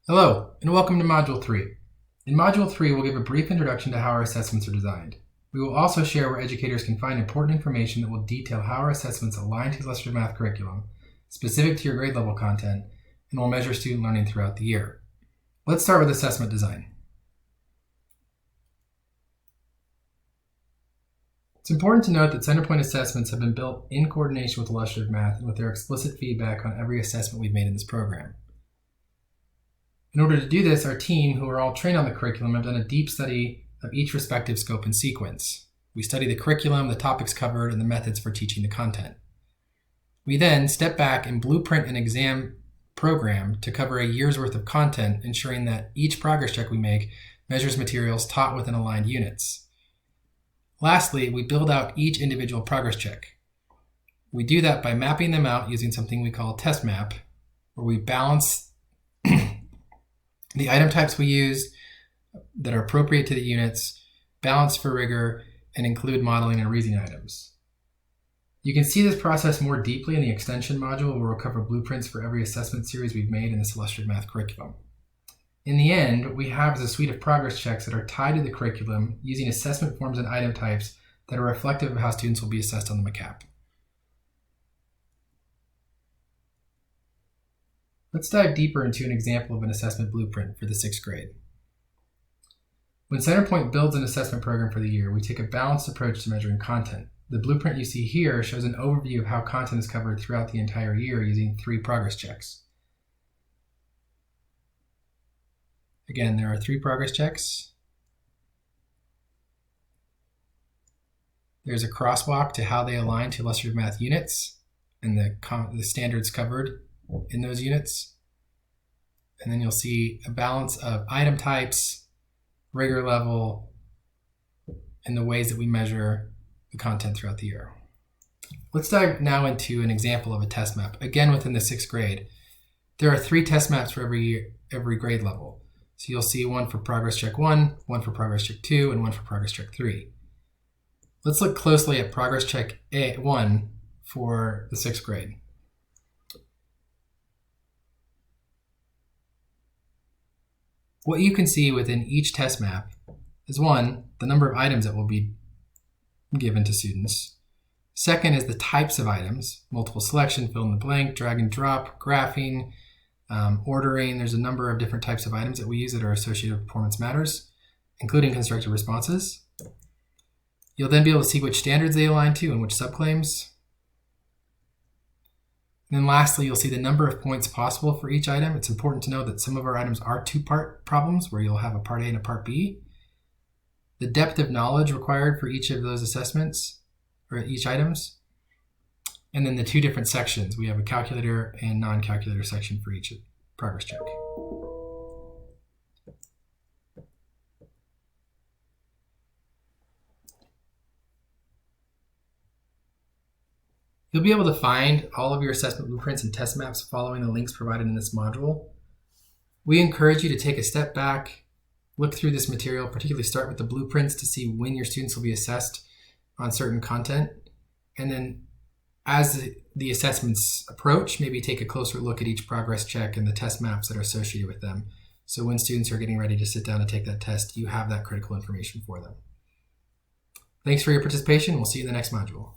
Hello, and welcome to Module 3. In Module 3, we'll give a brief introduction to how our assessments are designed. We will also share where educators can find important information that will detail how our assessments align to the illustrative math curriculum, specific to your grade level content, and will measure student learning throughout the year. Let's start with assessment design. It's important to note that Centerpoint assessments have been built in coordination with illustrative math and with their explicit feedback on every assessment we've made in this program. In order to do this, our team, who are all trained on the curriculum, have done a deep study of each respective scope and sequence. We study the curriculum, the topics covered, and the methods for teaching the content. We then step back and blueprint an exam program to cover a year's worth of content, ensuring that each progress check we make measures materials taught within aligned units. Lastly, we build out each individual progress check. We do that by mapping them out using something we call a test map, where we balance the item types we use that are appropriate to the units, balance for rigor, and include modeling and reasoning items. You can see this process more deeply in the extension module, where we'll cover blueprints for every assessment series we've made in this illustrative math curriculum. In the end, what we have is a suite of progress checks that are tied to the curriculum using assessment forms and item types that are reflective of how students will be assessed on the MCAP. Let's dive deeper into an example of an assessment blueprint for the 6th grade. When Centerpoint builds an assessment program for the year, we take a balanced approach to measuring content. The blueprint you see here shows an overview of how content is covered throughout the entire year using 3 progress checks. Again, there are 3 progress checks. There's a crosswalk to how they align to illustrative math units and the standards covered in those units. And then you'll see a balance of item types, rigor level, and the ways that we measure the content throughout the year. Let's dive now into an example of a test map, again within the 6th grade. There are 3 test maps for every grade level. So you'll see one for progress check 1, one for progress check 2, and one for progress check 3. Let's look closely at progress check 1 for the 6th grade. What you can see within each test map is 1, the number of items that will be given to students. 2nd is the types of items, multiple selection, fill in the blank, drag and drop, graphing, ordering. There's a number of different types of items that we use that are associated with performance matters, including constructed responses. You'll then be able to see which standards they align to and which subclaims. And then lastly, you'll see the number of points possible for each item. It's important to know that some of our items are 2-part problems where you'll have a part A and a part B. The depth of knowledge required for each of those assessments, or each items. And then the 2 different sections. We have a calculator and non-calculator section for each progress check. You'll be able to find all of your assessment blueprints and test maps following the links provided in this module. We encourage you to take a step back, look through this material, particularly start with the blueprints to see when your students will be assessed on certain content. And then as the assessments approach, maybe take a closer look at each progress check and the test maps that are associated with them. So when students are getting ready to sit down and take that test, you have that critical information for them. Thanks for your participation. We'll see you in the next module.